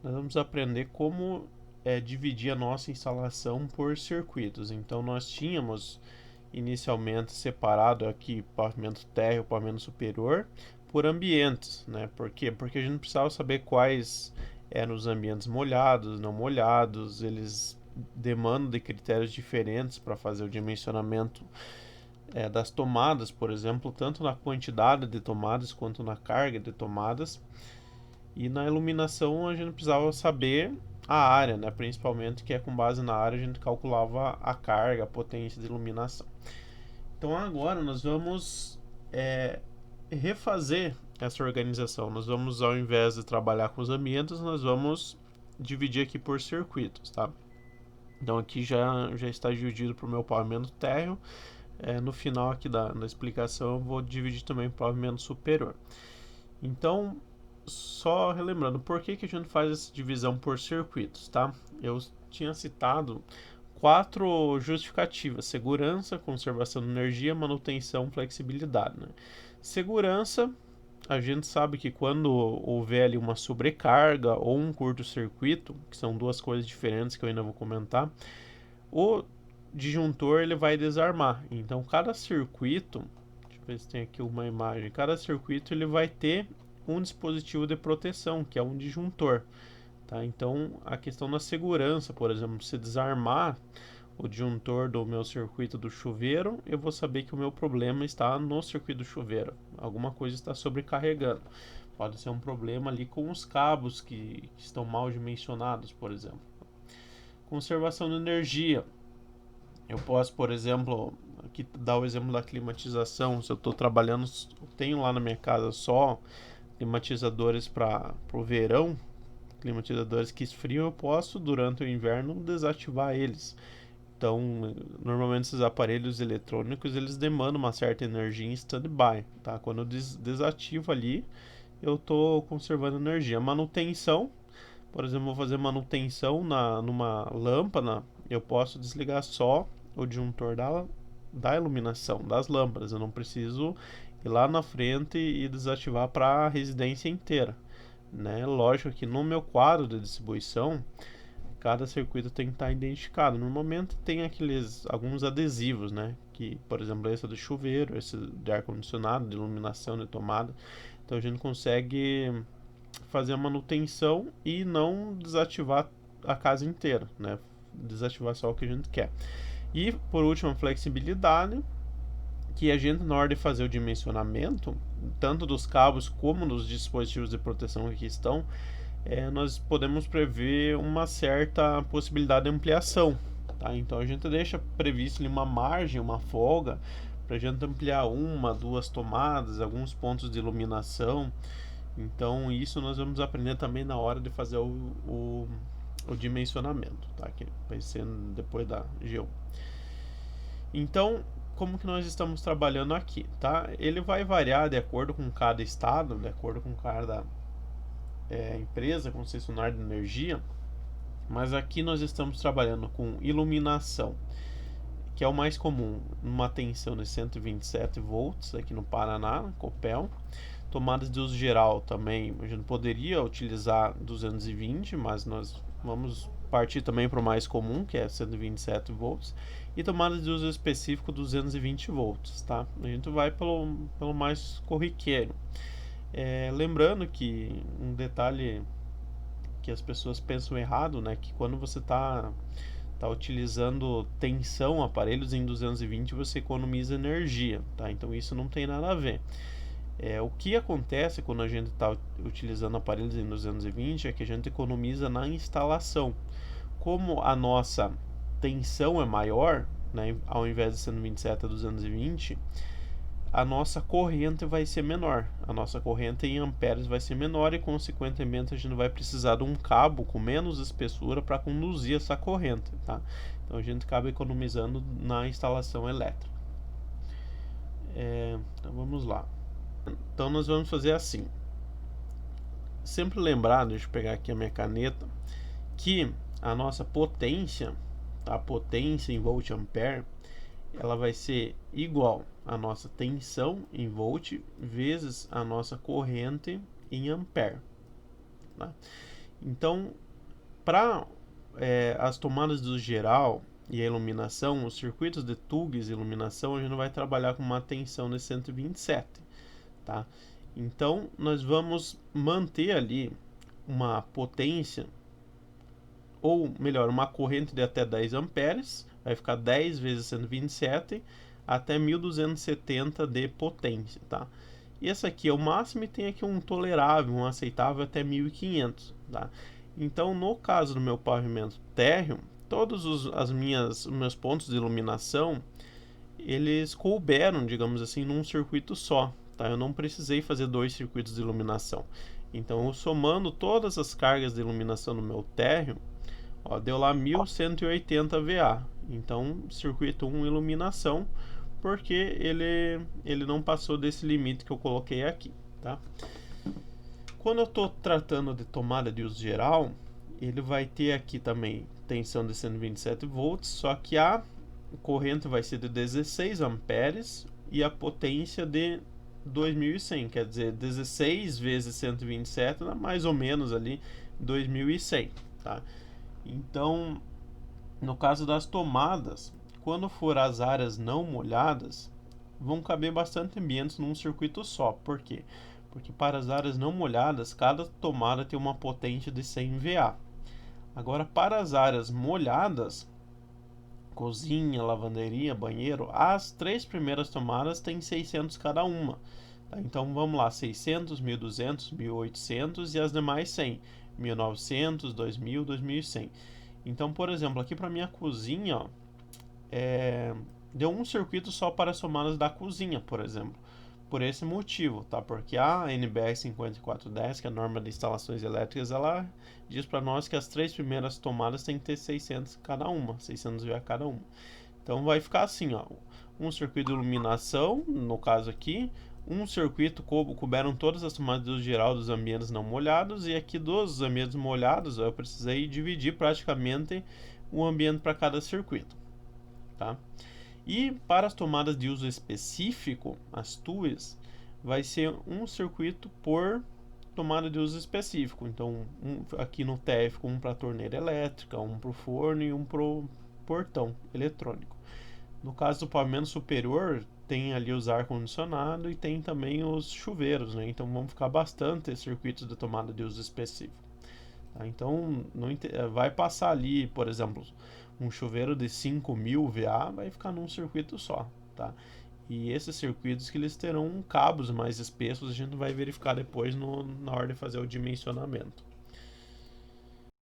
nós vamos aprender como dividir a nossa instalação por circuitos. Então nós tínhamos inicialmente separado aqui pavimento térreo e pavimento superior por ambientes, né? Por quê? Porque a gente precisava saber quais eram os ambientes molhados, não molhados, eles demandam de critérios diferentes para fazer o dimensionamento das tomadas, por exemplo, tanto na quantidade de tomadas quanto na carga de tomadas. E na iluminação a gente precisava saber a área, né? Principalmente que é com base na área a gente calculava a carga, a potência de iluminação. Então agora nós vamos refazer essa organização. Nós vamos, ao invés de trabalhar com os ambientes, nós vamos dividir aqui por circuitos, tá? Então aqui já está dividido para o meu pavimento térreo. No final aqui da explicação eu vou dividir também para o pavimento superior. Então, só relembrando, por que a gente faz essa divisão por circuitos, tá? Eu tinha citado 4 justificativas: segurança, conservação de energia, manutenção, flexibilidade, né? Segurança, a gente sabe que quando houver ali uma sobrecarga ou um curto-circuito, que são duas coisas diferentes que eu ainda vou comentar, o disjuntor ele vai desarmar. Então cada circuito, deixa eu ver se tem aqui uma imagem, cada circuito ele vai ter um dispositivo de proteção, que é um disjuntor. Tá? Então a questão da segurança, por exemplo, se desarmar o disjuntor do meu circuito do chuveiro, eu vou saber que o meu problema está no circuito do chuveiro. Alguma coisa está sobrecarregando. Pode ser um problema ali com os cabos que estão mal dimensionados, por exemplo. Conservação de energia. Eu posso, por exemplo, aqui dar o exemplo da climatização. Se eu estou trabalhando, tenho lá na minha casa só climatizadores para o verão, climatizadores que esfriam, eu posso durante o inverno desativar eles. Então, normalmente esses aparelhos eletrônicos eles demandam uma certa energia em standby, tá? Quando eu desativo ali, eu estou conservando energia. Manutenção, por exemplo, vou fazer manutenção numa lâmpada, eu posso desligar só o disjuntor da iluminação, das lâmpadas. Eu não preciso ir lá na frente e desativar para a residência inteira, né? Lógico que no meu quadro de distribuição, cada circuito tem que estar identificado. Normalmente tem alguns adesivos, né? Que, por exemplo, esse é do chuveiro, esse de ar-condicionado, de iluminação, de tomada. Então a gente consegue fazer a manutenção e não desativar a casa inteira, né? Desativar só o que a gente quer. E por último, a flexibilidade, que a gente, na hora de fazer o dimensionamento, tanto dos cabos como dos dispositivos de proteção que aqui estão, nós podemos prever uma certa possibilidade de ampliação. Tá? Então a gente deixa previsto ali uma margem, uma folga, para a gente ampliar uma, duas tomadas, alguns pontos de iluminação. Então isso nós vamos aprender também na hora de fazer o dimensionamento, tá? Que vai ser depois da GEO. Então, como que nós estamos trabalhando aqui, tá? Ele vai variar de acordo com cada estado, de acordo com cada empresa concessionária de energia, mas aqui nós estamos trabalhando com iluminação, que é o mais comum, numa tensão de 127 volts aqui no Paraná, Copel. Tomadas de uso geral também, a gente poderia utilizar 220, mas nós vamos partir também para o mais comum, que é 127 volts, e tomadas de uso específico 220 volts, tá? A gente vai pelo mais corriqueiro. Lembrando que um detalhe que as pessoas pensam errado, né, que quando você está utilizando tensão, aparelhos em 220, você economiza energia, tá? Então isso não tem nada a ver. O que acontece quando a gente está utilizando aparelhos em 220 é que a gente economiza na instalação. Como a nossa tensão é maior, né, ao invés de 127 a 220, a nossa corrente vai ser menor. A nossa corrente em amperes vai ser menor e, consequentemente, a gente vai precisar de um cabo com menos espessura para conduzir essa corrente, tá? Então a gente acaba economizando na instalação elétrica. Então vamos lá. Então nós vamos fazer assim. Sempre lembrar, deixa eu pegar aqui a minha caneta, que a nossa potência, a potência em volt-ampere, ela vai ser igual à nossa tensão em volt vezes a nossa corrente em ampere. Tá? Então, para as tomadas do geral e a iluminação, os circuitos de tugs e iluminação, a gente vai trabalhar com uma tensão de 127, tá? Então, nós vamos manter ali uma potência, ou melhor, uma corrente de até 10 amperes, vai ficar 10 vezes 127 até 1270 de potência, tá? E esse aqui é o máximo e tem aqui um tolerável, um aceitável até 1500, tá? Então, no caso do meu pavimento térreo, todos os meus pontos de iluminação, eles couberam, digamos assim, num circuito só, tá? Eu não precisei fazer 2 circuitos de iluminação. Então, eu somando todas as cargas de iluminação no meu térreo, ó, deu lá 1180 VA. Então, circuito 1 iluminação, porque ele não passou desse limite que eu coloquei aqui, tá? Quando eu estou tratando de tomada de uso geral, ele vai ter aqui também tensão de 127 volts, só que a corrente vai ser de 16 amperes e a potência de 2100, quer dizer, 16 vezes 127, mais ou menos ali 2100, tá? Então, no caso das tomadas, quando for as áreas não molhadas, vão caber bastante ambientes num circuito só. Por quê? Porque para as áreas não molhadas, cada tomada tem uma potência de 100 VA. Agora, para as áreas molhadas, cozinha, lavanderia, banheiro, as 3 primeiras tomadas têm 600 cada uma. Tá? Então vamos lá, 600, 1200, 1800 e as demais 100, 1900, 2000, 2100. Então, por exemplo, aqui para minha cozinha, ó, deu um circuito só para as tomadas da cozinha, por exemplo. Por esse motivo, tá? Porque a NBR 5410, que é a norma de instalações elétricas, ela diz para nós que as 3 primeiras tomadas tem que ter 600 cada uma, 600 VA cada uma. Então vai ficar assim, ó, um circuito de iluminação, no caso aqui, um circuito couberam todas as tomadas do geral dos ambientes não molhados, e aqui dos ambientes molhados eu precisei dividir praticamente o ambiente para cada circuito, tá? E para as tomadas de uso específico, as TUEs, vai ser um circuito por tomada de uso específico. Então, aqui no TF, um para a torneira elétrica, um para o forno e um para o portão eletrônico. No caso do pavimento superior, tem ali os ar-condicionado e tem também os chuveiros, né? Então, vão ficar bastante circuitos de tomada de uso específico. Tá? Então, vai passar ali, por exemplo, um chuveiro de 5000 VA vai ficar num circuito só, tá? E esses circuitos que eles terão cabos mais espessos, a gente vai verificar depois na hora de fazer o dimensionamento.